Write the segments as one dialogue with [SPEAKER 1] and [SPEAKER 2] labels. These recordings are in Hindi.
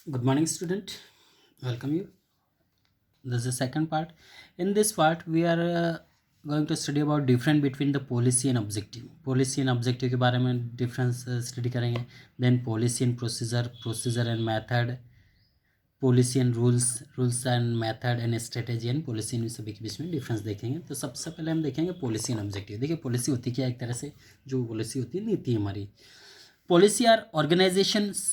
[SPEAKER 1] Good morning, student. Welcome you. This is the second part. In this part, we are going to study about difference between the policy and objective. Policy and objective के बारे में difference study करेंगे. Then policy and procedure, procedure and method, policy and rules, rules and method and strategy and policy इन सभी के बीच में difference देखेंगे. तो सबसे पहले हम देखेंगे policy and objective. देखिए policy होती क्या है, एक तरह से जो policy होती है नीति हमारी. Policy are organizations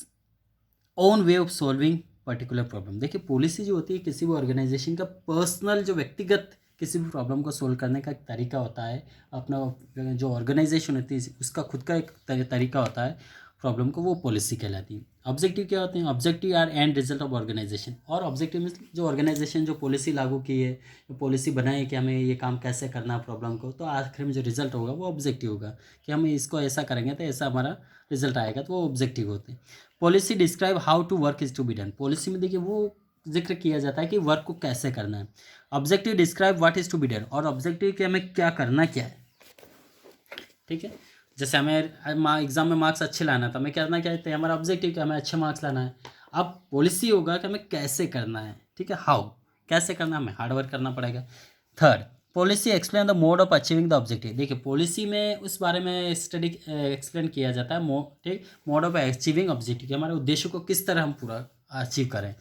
[SPEAKER 1] own way of solving particular problem. देखिए पॉलिसी जो होती है किसी भी ऑर्गेनाइजेशन का पर्सनल जो व्यक्तिगत किसी भी प्रॉब्लम को सोल्व करने का एक तरीका होता है. अपना जो ऑर्गेनाइजेशन होती है उसका खुद का एक तरीका होता है प्रॉब्लम को, वो पॉलिसी कहलाती है. ऑब्जेक्टिव क्या होते हैं? Objective are end result of organisation. और ऑब्जेक्टिव मीन्स जो ऑर्गेनाइजेशन जो पॉलिसी लागू की है, जो पॉलिसी बनाई है कि हमें ये काम कैसे करना है प्रॉब्लम को, तो आखिर में जो रिजल्ट होगा वो ऑब्जेक्टिव होगा कि हम इसको ऐसा करेंगे तो ऐसा हमारा रिजल्ट आएगा, तो वो ऑब्जेक्टिव होते हैं. Policy describe how to work is to be done. Policy में देखिए वो जिक्र किया जाता है कि वर्क को कैसे करना है. Objective describe what is to be done. और ऑब्जेक्टिव कि हमें क्या करना क्या है. ठीक है, जैसे हमें एग्जाम में मार्क्स अच्छे लाना था, हमें करना क्या है, हमारा ऑब्जेक्टिव क्या, हमें अच्छे मार्क्स लाना है. अब पॉलिसी होगा कि हमें कैसे करना है. ठीक है, हाउ कैसे करना है, हमें हार्ड वर्क करना पड़ेगा. Third, policy explain the mode of achieving the objective. देखिए पॉलिसी में उस बारे में स्टडी एक्सप्लेन किया जाता है ठीक, मोड ऑफ अचीविंग ऑब्जेक्टिव, हमारे उद्देश्य को किस तरह हम पूरा अचीव करें.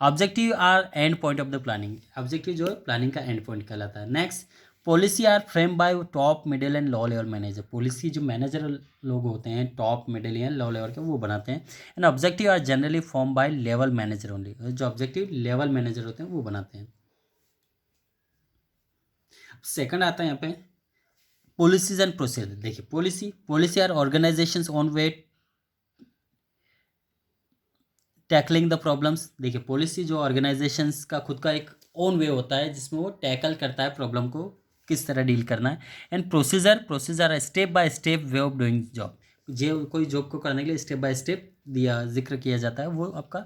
[SPEAKER 1] Objective are end point of the planning. Objective जो है प्लानिंग का एंड पॉइंट कहलाता है. Next, policy are frame by top middle and low level manager. Policy जो मैनेजर लोग होते हैं टॉप मिडिल या लो लेवल के, वो बनाते हैं. And objective are generally form by level manager only. जो ऑब्जेक्टिव लेवल मैनेजर होते हैं वो बनाते हैं. सेकंड आता है यहाँ पे पॉलिसीज एंड प्रोसीजर. देखिए policy are organisations on way tackling the problems. देखिए पॉलिसी जो ऑर्गेनाइजेशंस का खुद का एक ओन वे होता है जिसमें वो टैकल करता है प्रॉब्लम को किस तरह डील करना है. And procedure step by step way of doing job. जो कोई जॉब को करने के लिए स्टेप बाय स्टेप दिया जिक्र किया जाता है वो आपका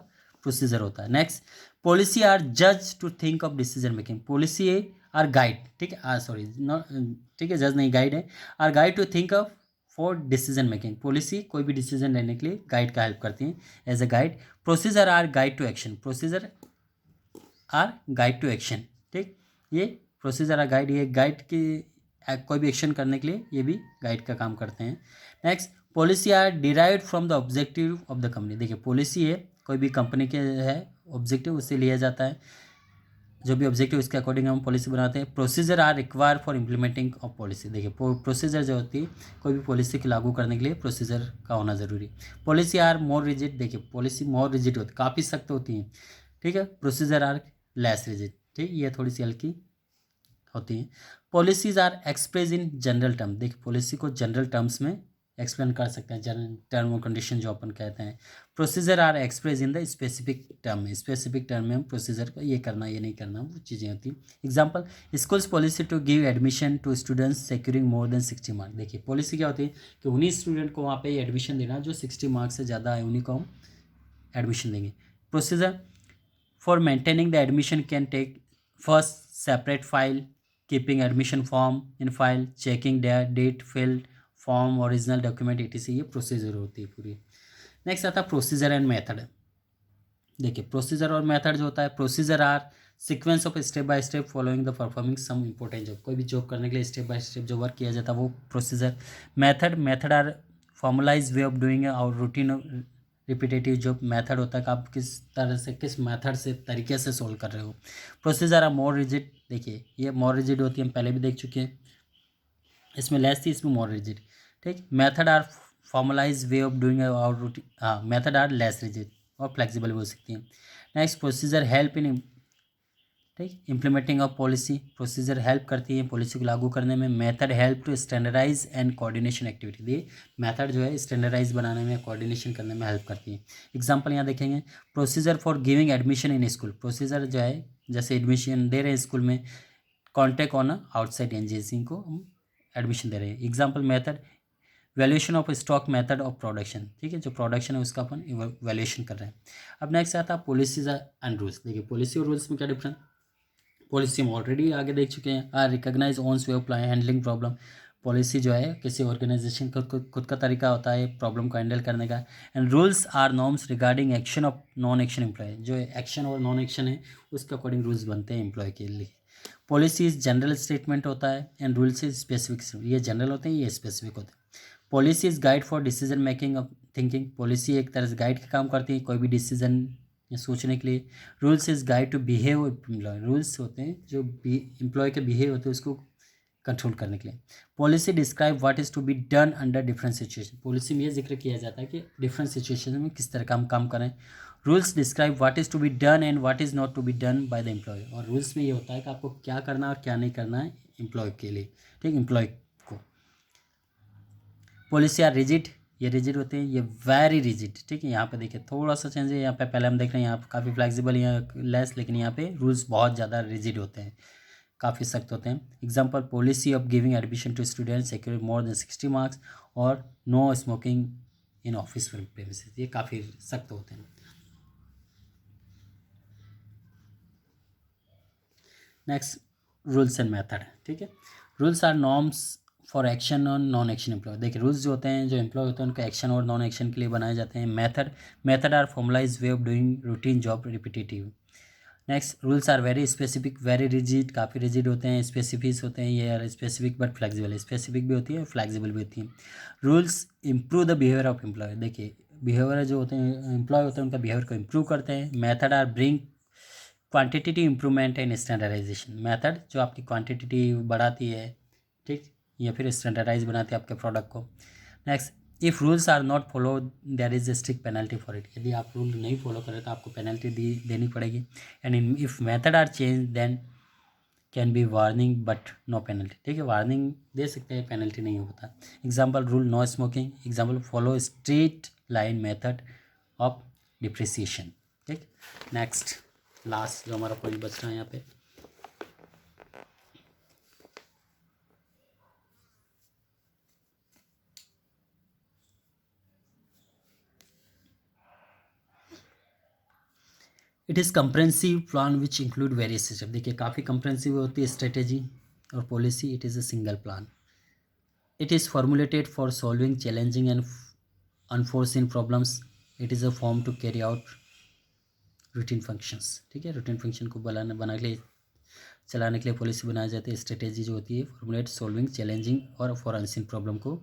[SPEAKER 1] प्रोसीजर होता है. नेक्स्ट, पॉलिसी आर जज to think of decision making. Policy are guide. ठीक है, सॉरी ठीक है, जज नहीं गाइड है. Are guide to think of for decision making. Policy कोई भी डिसीजन लेने के लिए गाइड का हेल्प करती हैं as a guide. Procedure are guide to action. Procedure are guide to action. ठीक, ये प्रोसीजर आर गाइड, ये गाइड की कोई भी एक्शन करने के लिए ये भी गाइड का काम करते हैं. Next, policy are derived from the objective of the company. देखिए पॉलिसी है कोई भी कंपनी के है ऑब्जेक्टिव, उससे लिया जाता है. जो भी ऑब्जेक्टिव उसके अकॉर्डिंग हम पॉलिसी बनाते हैं. Procedure are require for implementing of policy. देखिए प्रोसीजर जो होती है कोई भी पॉलिसी की लागू करने के लिए प्रोसीजर का होना ज़रूरी. Policy are more rigid. देखिए पॉलिसी मोर रिजिड होती, काफ़ी सख्त होती हैं. ठीक है, प्रोसीजर आर लेस रिजिड. ठीक, ये थोड़ी सी हल्की होती हैं. Policies are express in general term. देखिए पॉलिसी को जनरल टर्म्स में एक्सप्लेन कर सकते हैं, जनरल टर्म और कंडीशन जो अपन कहते हैं. Procedure are express in the specific term में. स्पेसिफिक टर्म में हम प्रोसीजर का ये करना ये नहीं करना वो चीज़ें होती हैं. Example, schools policy to give admission to students securing more than 60 mark. देखिए पॉलिसी क्या होती है कि उन्हीं स्टूडेंट को वहाँ पे एडमिशन देना जो 60 मार्क से ज़्यादा है, उन्हीं को हम एडमिशन देंगे. Procedure for maintaining the admission can take first separate file, keeping admission form in file, checking date field form original document etc. ये प्रोसीजर होती है पूरी. नेक्स्ट आता है प्रोसीजर एंड मेथड. देखिए प्रोसीजर और मेथड जो होता है, procedure are sequence of step by step following the performing some important job. कोई भी जॉब करने के लिए स्टेप बाय स्टेप जो वर्क किया जाता है वो procedure. Method are formalise way of doing और रूटीन रिपीटेटिव जो मेथड होता है कि आप किस तरह से किस मेथड से तरीके से सोल्व कर रहे हो. Procedure are more rigid. देखिए ये मोर रिजिड होती है, हम पहले भी देख चुके हैं. इसमें लेस थी, इसमें मोर रिजिड. ठीक, method are formalise way of doing और रूटीन. हाँ, मेथड आर लेस रिजिड और फ्लेक्सिबल भी हो सकती हैं. Next, procedure help in. ठीक, implementing of policy. Procedure help करती है पॉलिसी को लागू करने में. Method help to standardise and coordination activity. ये मेथड जो है स्टैंडर्डाइज बनाने में कोऑर्डिनेशन करने में हेल्प करती है. एग्जांपल यहाँ देखेंगे, procedure for giving admission in school. Procedure जो है जैसे एडमिशन दे रहे हैं स्कूल में, कॉन्टैक्ट ऑन आउटसाइड एजेंसी को हम एडमिशन दे रहे हैं. Example method valuation of stock method of production. ठीक है, जो प्रोडक्शन है उसका अपन वैल्यूएशन कर रहे हैं. अब नेक्स्ट आता है पॉलिसीज एंड रूल्स. देखिए पॉलिसी और रूल्स में क्या डिफरेंस. पॉलिसी हम ऑलरेडी आगे देख चुके हैं. Are recognise one's way of handling problem. Policy जो है किसी ऑर्गेनाइजेशन का खुद का तरीका होता है प्रॉब्लम को हैंडल करने का। And rules are norms regarding action of non action employ, जो एक्शन और नॉन एक्शन है उसके अकॉर्डिंग रूल्स बनते हैं एम्प्लॉय के लिए। पॉलिसी जनरल स्टेटमेंट होता है एंड रूल्स इज स्पेसिफिक, ये जनरल होते हैं, ये स्पेसिफिक होते हैं। Policy is guide for decision making of thinking, policy एक तरह से गाइड का काम करती है कोई भी डिसीजन या सोचने के लिए। Rules is guide to behave employ, rules होते हैं जो एम्प्लॉय के बिहेव होते हैं उसको कंट्रोल करने के लिए। Policy describe what is to be done under different situation, policy में ये जिक्र किया जाता है कि डिफरेंट सिचुएशन में किस तरह का हम काम करें। Rules describe what is to be done and what is not to be done by the employ, और रूल्स में ये होता है कि आपको क्या करना और क्या नहीं करना है एम्प्लॉय के लिए, ठीक, एम्प्लॉय को। पॉलिसी आर रिजिड, ये रिजिड होते हैं, ये वेरी रिजिड, ठीक है। यहाँ पे देखिए थोड़ा सा चेंज है, यहाँ पे पहले हम देख रहे हैं यहाँ पे काफ़ी फ्लेक्सिबल या लेस, लेकिन यहाँ पे रूल्स बहुत ज़्यादा रिजिड होते हैं, काफ़ी सख्त होते हैं। Example, policy of giving admission to students secure more than 60 marks और no smoking in office premises, ये काफ़ी सख्त होते हैं। नेक्स्ट, रूल्स एंड मेथड, ठीक है। Rules are norms for action और नॉन एक्शन एम्प्लॉय, देखिए रूल्स जो होते हैं जो एम्प्लॉय होते हैं उनका एक्शन और नॉन एक्शन के लिए बनाए जाते हैं। Method are formalise way of doing routine job repetitive. Next, rules are very specific, very rigid, काफ़ी रिजिड होते हैं। स्पेसिफिक होते हैं, ये are specific but flexible, specific भी होती है फ्लेक्सिबल भी होती है। Rules improve the behaviour of employ, देखिए बिहेवियर जो होते हैं एम्प्लॉय होते हैं उनका बिहेवियर को इम्प्रूव करते हैं। Method are bring quantitative improvement and standardisation, method जो आपकी क्वांटिटी बढ़ाती है, ठीक, या फिर स्टैंडर्डाइज बनाती है आपके प्रोडक्ट को। Next, if rules are not follow there is a strict penalty for it, यदि आप रूल नहीं फॉलो करें तो आपको पेनल्टी देनी पड़ेगी। And if method are change then can be warning but no penalty, ठीक है, वार्निंग दे सकते हैं, पेनल्टी नहीं होता। Example, rule no smoking, example follow straight line method of depreciation, ठीक। नेक्स्ट, लास्ट जो हमारा पॉइंट बच रहा है यहाँ पे, it is comprehensive plan which include various system, देखिए काफ़ी कंप्रेंसिव होती है स्ट्रेटेजी और policy. It is a single plan, it is formulated for solving challenging and unforeseen problems, it is a form to carry out routine functions, ठीक है। रूटीन फंक्शन को बना के लिए चलाने के लिए पॉलिसी बनाई जाती है। स्ट्रेटेजी जो होती है फॉर्मुलेट सॉल्विंग चैलेंजिंग और फॉर अनसिन प्रॉब्लम को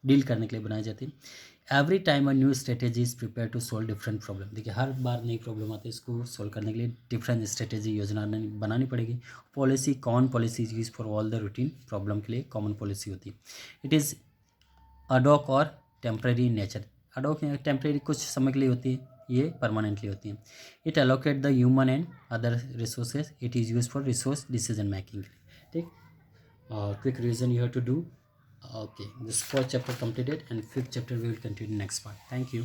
[SPEAKER 1] डील करने के लिए बनाई जाती है। Every time a new strategy is prepare to solve different problem, देखिए हर बार नई प्रॉब्लम आती है, इसको सोल्व करने के लिए डिफरेंट स्ट्रेटेजी योजना बनानी पड़ेगी। Policy, common policy use for all the routine problem के लिए कॉमन पॉलिसी होती है। इट इज़ अडॉक और टेम्प्रेरी नेचर, अडॉक टेम्प्रेरी कुछ समय के लिए होती है, ये परमानेंटली होती है। It allocate the human and other resources, it is use for resource decision making, ठीक। Quick revision you have to do. Okay, this fourth chapter completed and fifth chapter we will continue next part. Thank you.